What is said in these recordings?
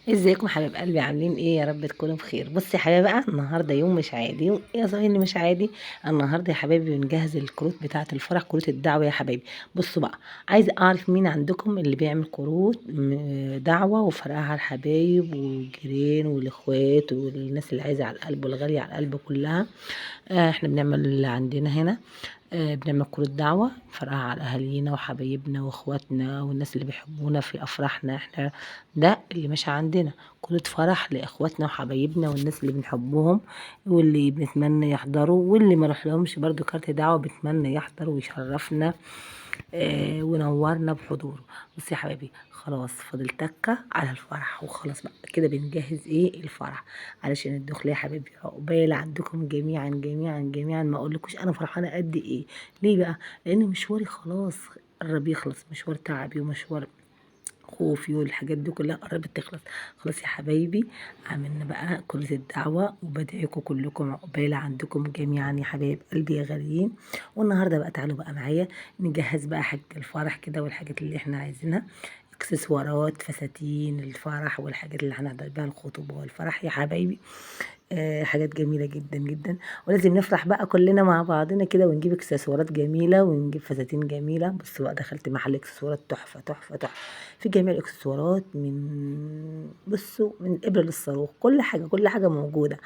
ازيكم حبايب قلبي؟ عاملين ايه؟ يا رب تكونوا بخير. بصي يا حبايبي بقى، النهارده يوم مش عادي. يوم ايه يا صاحبي اللي مش عادي؟ النهارده يا حبايبي بنجهز الكروت بتاعه الفرح، كروت الدعوه يا حبايبي. بصوا بقى، عايزه اعرف مين عندكم اللي بيعمل كروت دعوه وفرقها على الحبايب والجيران والاخوات والناس اللي عايزه على القلب والغاليه على القلب كلها. احنا بنعمل اللي عندنا هنا. بنعمل كروت دعوة فرقها على أهالينا وحبايبنا وإخواتنا والناس اللي بيحبونا في أفراحنا. احنا ده اللي ماشي عندنا، كروت فرح لإخواتنا وحبايبنا والناس اللي بنحبهم واللي بنتمنى يحضروا، واللي ما رحلهمش برضو كارت دعوة بنتمنى يحضر ويشرفنا ونورنا بحضوره. بصي يا حبايبي، خلاص فاضل تكة على الفرح وخلاص بقى كده بنجهز ايه الفرح علشان الدخله يا حبايبي. عقبال عندكم جميعا جميعا جميعا، ما اقولكوش انا فرحانه قد ايه. ليه بقى؟ لان مشواري خلاص قرب يخلص، مشوار تعبي ومشوار خوفي والحاجات دي كلها قربت تخلص. خلاص يا حبايبي، عملنا بقى كل الدعوة وبدعيكم كلكم عقبال عندكم جميعا يا حبايب قلبي يا غاليين. والنهارده بقى تعالوا بقى معايا نجهز بقى حاجة الفرح كده والحاجات اللي احنا عايزينها، اكسسوارات فساتين الفرح والحاجات اللي هنحضر بيها الخطوبة والفرح يا حبايبي. حاجات جميلة جدا جدا. ولازم نفرح بقى كلنا مع بعضنا كده ونجيب اكسسوارات جميلة ونجيب فساتين جميلة. بص بقى، دخلت محل اكسسوارات تحفة تحفة تحفة في جميع الاكسسوارات، بصوا من الإبرة للصاروخ، كل حاجة كل حاجة موجودة.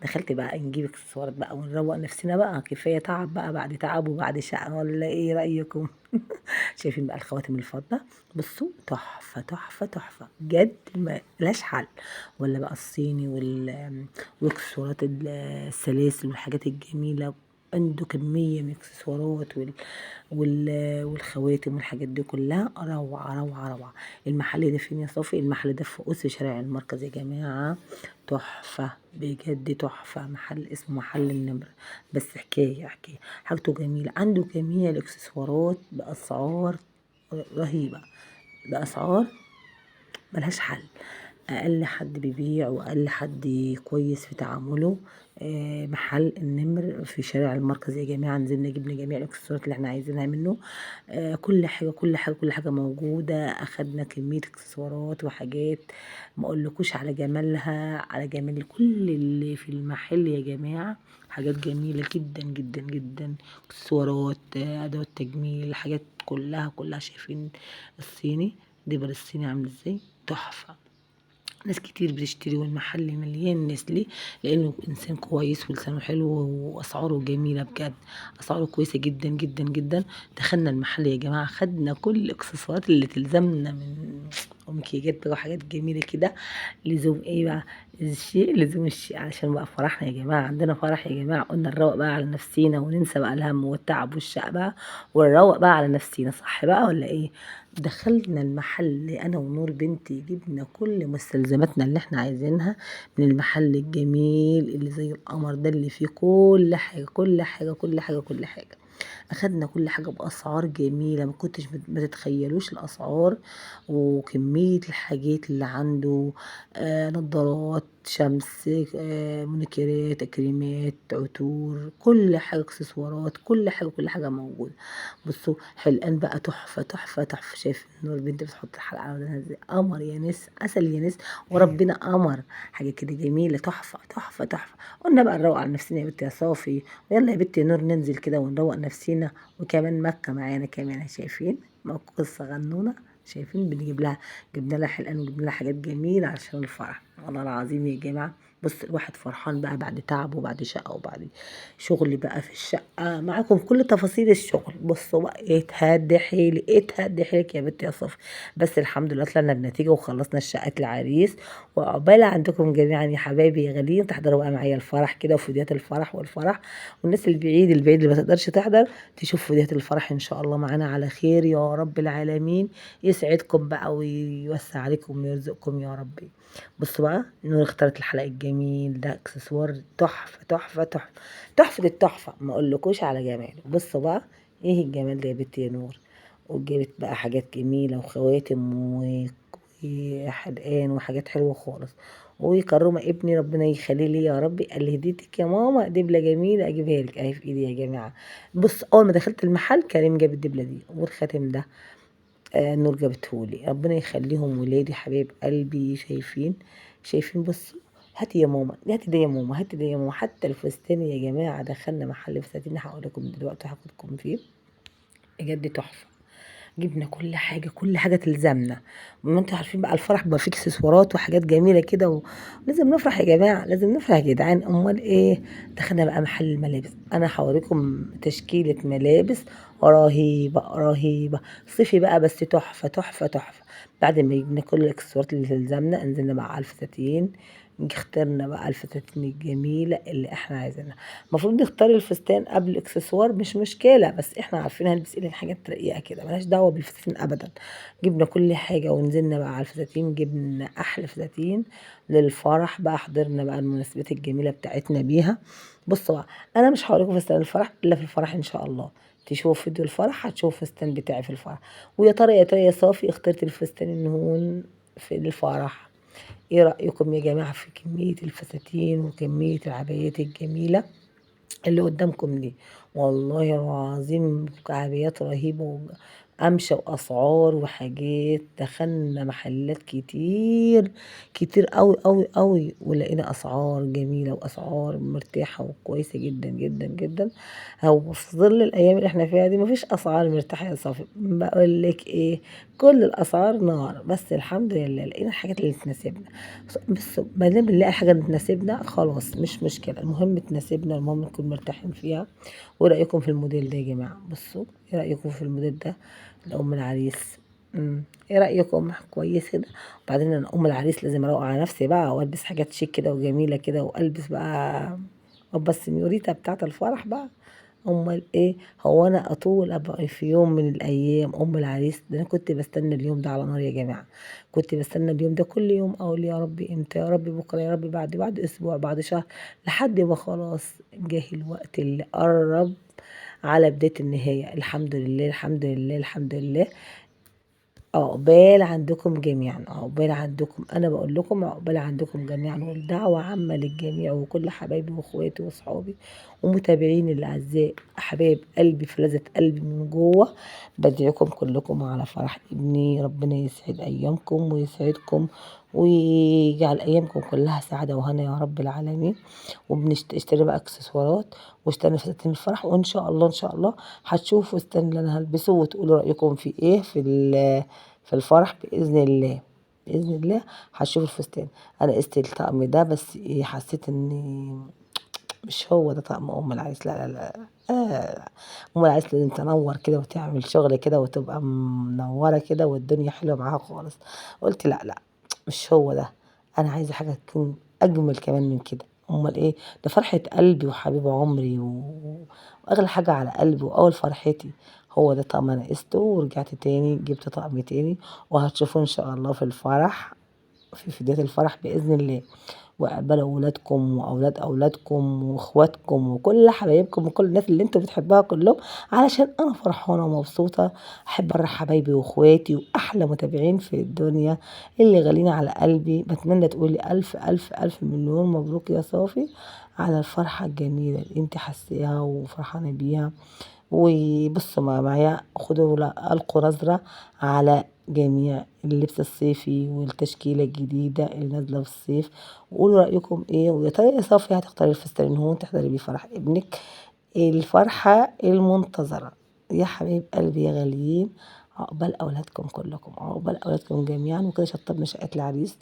دخلت بقى نجيب اكسسوارات بقى ونروق نفسنا بقى، كفاية تعب بقى بعد تعب وبعد شقة، ولا ايه رأيكم؟ شايفين بقى الخواتم الفضة؟ بصوا تحفة تحفة تحفة بجد، ما لهاش حل. ولا بقى الصيني واكسسوارات السلاسل والحاجات الجميلة. عنده كمية من الاكسسوارات والخواتم والحاجات دي كلها روعة روعة روعة. المحل ده فين يا صافي؟ المحل ده في قدس شارع المركز يا جماعة. تحفة بجد تحفة، محل اسمه محل النمر. بس حكاية حكاية، حاجته جميلة، عنده جميع الاكسسوارات بأسعار رهيبة، بأسعار ملهاش حل. اقل حد بيبيع واقل حد كويس في تعامله محل النمر في شارع المركز يا جماعه. نزلنا جبنا جميع الاكسسوارات اللي احنا عايزينها منه. كل حاجه كل حاجه كل حاجه موجوده. اخدنا كميه اكسسوارات وحاجات ما اقولكوش على جمالها، على جمال كل اللي في المحل يا جماعه. حاجات جميله جدا جدا جدا، اكسسوارات ادوات تجميل، حاجات كلها كلها. شايفين الصيني؟ دبل الصيني عامل ازاي؟ تحفه. ناس كتير بتشتري والمحل مليان ناس. ليه؟ لانه انسان كويس ولسانه حلو واسعاره جميله بجد، اسعاره كويسه جدا جدا جدا. دخلنا المحل يا جماعه، خدنا كل الاكسسوارات اللي تلزمنا من ومكياجات بقى وحاجات جميله كده. لزوم ايه بقى؟ الشيء لزوم الشيء، علشان بقى فرحنا يا جماعه، عندنا فرح يا جماعه، قلنا نروق بقى على نفسينا وننسى بقى الهم والتعب والشقه بقى، ونروق بقى على نفسينا، صح بقى ولا ايه؟ دخلنا المحل انا ونور بنتي، جبنا كل مستلزماتنا اللي احنا عايزينها من المحل الجميل اللي زي القمر ده، اللي فيه كل حاجه كل حاجه كل حاجه كل حاجه. اخدنا كل حاجه باسعار جميله، ما كنتش ما تتخيلوش الاسعار وكميه الحاجات اللي عنده. نظارات شمس، منكرات، كريمات، عطور، كل حاجه، اكسسوارات، كل حاجه كل حاجه موجوده. بصوا حلقان بقى تحفه تحفه تحفه. شايف نور البنت بتحط الحلقه على ودنها ازاي؟ قمر يا ناس، عسل يا ناس، وربنا قمر. حاجه كده جميله تحفه تحفه تحفه. قلنا بقى نروق على نفسنا يا بنتي يا صافي، ويلا يا بنتي نور ننزل كده ونروق نفسنا. وكمان مكة معانا كمان، شايفين قصة غنونة؟ شايفين بنجيب لها، جبنا لها حلقان وجبنا لها حاجات جميلة عشان الفرح. والله العظيم يا جماعة، بص الواحد فرحان بقى بعد تعب وبعد شقة وبعد شغل بقى في الشقة معاكم كل تفاصيل الشغل. بصوا بقى، اتهد حيلي اتهد حيلك يا بنت يا صافي. بس الحمد لله طلعنا بنتيجة وخلصنا شقة العريس. وعقبال عندكم جميعا يا حبايبي يا غاليين تحضروا بقى معايا الفرح كده وفيديوهات الفرح والفرح. والناس البعيد اللي ما تقدرش تحضر تشوف فيديوهات الفرح ان شاء الله معانا على خير يا رب العالمين. يسعدكم بقى ويوسع عليكم ويرزقكم يا ربي. بصوا بقى، نور اختارت الحلقة الجميل ده، اكسسوار تحفة تحفة تحفة تحفة التحفة، ما اقولكوش على جماله. بصوا بقى، ايه الجمال ده يا بنتي يا نور؟ وجابت بقى حاجات جميلة وخواتم وحلقان وحاجات حلوة خالص. وكرمة ابني ربنا يخليه لي يا ربي، قال لي هديتك يا ماما دبلة جميلة اجيبها لك اهي في ايدي يا جماعة. بص اول ما دخلت المحل كريم جاب الدبلة دي والخاتم ده. نور جابتهولي، ربنا يخليهم ولادي حبايب قلبي. شايفين بصوا. هاتي يا ماما، هاتي ده يا ماما، هاتي ده يا ماما. حتى الفستان يا جماعة، دخلنا محل فساتين هقول لكم دلوقتي، هاخدكم فيه بجد تحفة. جبنا كل حاجة، كل حاجة تلزمنا. ما انتوا عارفين بقى الفرح بيبقى فيه اكسسوارات وحاجات جميلة كده ولازم نفرح يا جماعة، لازم نفرح يا جدعان. امال ايه؟ دخلنا بقى محل الملابس. انا هوريكم تشكيلة ملابس رهيبة رهيبة، صيفي بقى بس تحفة تحفة تحفة. بعد ما جبنا كل الاكسسوارات اللي تلزمنا، نزلنا بقى على الفساتين. اخترنا بقى الفساتين الجميلة اللي احنا عايزينها. المفروض نختار الفستان قبل الاكسسوار مش مشكلة، بس احنا عارفين هنلبس ايه، حاجات رقيقة كده ملهاش دعوة بالفساتين ابدا. جبنا كل حاجة ونزلنا بقى على الفساتين، جبنا احلى فساتين للفرح بقى. حضرنا بقى المناسبات الجميلة بتاعتنا بيها. بصوا بقى، انا مش هوريكم فستان الفرح الا في الفرح ان شاء الله. تشوفوا فيديو الفرح هتشوفوا الفستان بتاعي في الفرح. ويا ترى يا ترى يا صافي، اخترت الفستان النهون في الفرح. ايه رأيكم يا جماعة في كمية الفساتين وكمية العبايات الجميلة اللي قدامكم دي؟ والله العظيم عبايات رهيبة وأمشى وأسعار وحاجات. دخلنا محلات كتير كتير قوي قوي قوي، ولقينا أسعار جميلة وأسعار مرتاحة وكويسة جدا جدا جدا. هو في ظل الأيام اللي احنا فيها دي مفيش أسعار مرتاحة يا صافي، بقول لك إيه، كل الأسعار نار. بس الحمد لله لقينا الحاجات اللي تناسبنا. بس ما دام بنلاقي حاجة تناسبنا خلاص مش مشكلة، المهم تناسبنا، المهم نكون مرتاحين فيها. وايه رأيكم في الموديل ده يا جماعة؟ بصوا، ايه رأيكم في الموديل ده لأم العريس؟ ايه رأيكم؟ كويس كده. وبعدين انا ام العريس لازم اروق على نفسي بقى والبس حاجات شيك كده وجميلة كده، والبس بقى ابقى السنيوريتا بتاعة الفرح بقى. امال ايه؟ هو انا اطول ابقى في يوم من الايام ام العريس؟ ده انا كنت بستنى اليوم ده على نار يا جماعه. كنت بستنى اليوم ده كل يوم، اقول يا ربي امتى، يا ربي بكره، يا ربي بعد اسبوع، بعد شهر، لحد ما خلاص جه الوقت اللي قرب على بدايه النهايه. الحمد لله الحمد لله الحمد لله. عقبال عندكم جميعا، عقبال عندكم، انا بقول لكم عقبال عندكم جميعا، والدعوه عامه للجميع وكل حبايبي واخواتي واصحابي ومتابعيني الاعزاء، حبايب قلبي فلذة قلبي من جوه. بدعيكم كلكم على فرح ابني، ربنا يسعد ايامكم ويسعدكم ويجعل ايامكم كلها سعاده وهنا يا رب العالمين. وبنشتري بقى اكسسوارات واشتري فساتين الفرح، وان شاء الله ان شاء الله هتشوفوا الفستان اللي انا هلبسه وتقولوا رايكم في ايه في الفرح باذن الله. باذن الله هتشوفوا الفستان. انا قست الطقم ده بس ايه، حسيت اني مش هو ده طقم ام العريس. لا لا لا, لا. ام العريس لازم تنور كده وتعمل شغل كده وتبقى منوره كده والدنيا حلوه معاها خالص. قلت لا لا، مش هو ده. انا عايزه حاجه تكون اجمل كمان من كده. امال ايه؟ ده فرحه قلبي وحبيب عمري واغلى حاجه على قلبي واول فرحتي. هو ده طقم انا قسته ورجعت تاني جبت طقم تاني، وهتشوفوه ان شاء الله في الفرح، في بداية الفرح بإذن الله. وعقبال أولادكم وأولاد أولادكم وإخواتكم وكل حبايبكم وكل الناس اللي انتوا بتحبوها كلهم، علشان أنا فرحانة ومبسوطة. أحب أفرح حبايبي وإخواتي وأحلى متابعين في الدنيا اللي غالين على قلبي. بتمنى تقولي ألف ألف ألف مليون مبروك يا صافي على الفرحة الجميلة اللي انت حاساها وفرحانة بيها. وبصوا معايا، خدوا ألقوا نظرة على جميع اللبس الصيفي والتشكيلة الجديدة اللي نازلة في الصيف، وقولوا رأيكم ايه. ويا ترى يا صافي هتختاري الفستان اللي هو تحضري بيه فرح ابنك، الفرحة المنتظرة يا حبايب قلبي يا غاليين؟ عقبال أولادكم كلكم، عقبال أولادكم جميعا. وكده شطبنا شقة العريس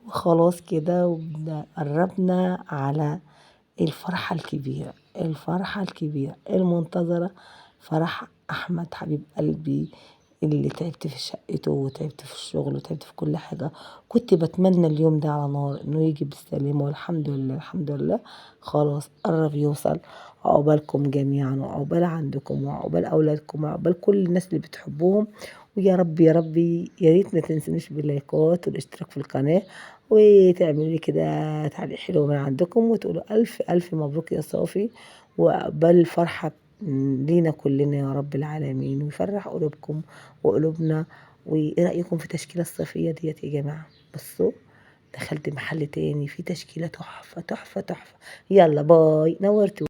وخلاص كده، قربنا على الفرحة الكبيرة، الفرحة الكبيرة المنتظرة، فرح أحمد حبيب قلبي اللي تعبت في شقته وتعبت في الشغل وتعبت في كل حاجة. كنت بتمنى اليوم ده على نار إنه يجي بالسلامة، والحمد لله الحمد لله خلاص قرب يوصل. عقبالكم جميعا وعقبال عندكم وعقبال أولادكم وعقبال كل الناس اللي بتحبوهم. ويا رب يا ربي يا ريت ما تنسونيش باللايكات والاشتراك في القناة، وتعملوا لي كده تعليق حلو من عندكم وتقولوا ألف ألف مبروك يا صافي، وعقبال فرحة لينا كلنا يا رب العالمين، ويفرح قلوبكم وقلوبنا. وايه رأيكم في التشكيلة الصيفية ديت يا جماعة؟ بصوا، دخلت محل تاني فيه تشكيلة تحفة تحفة تحفة. يلا باي، نورتوا.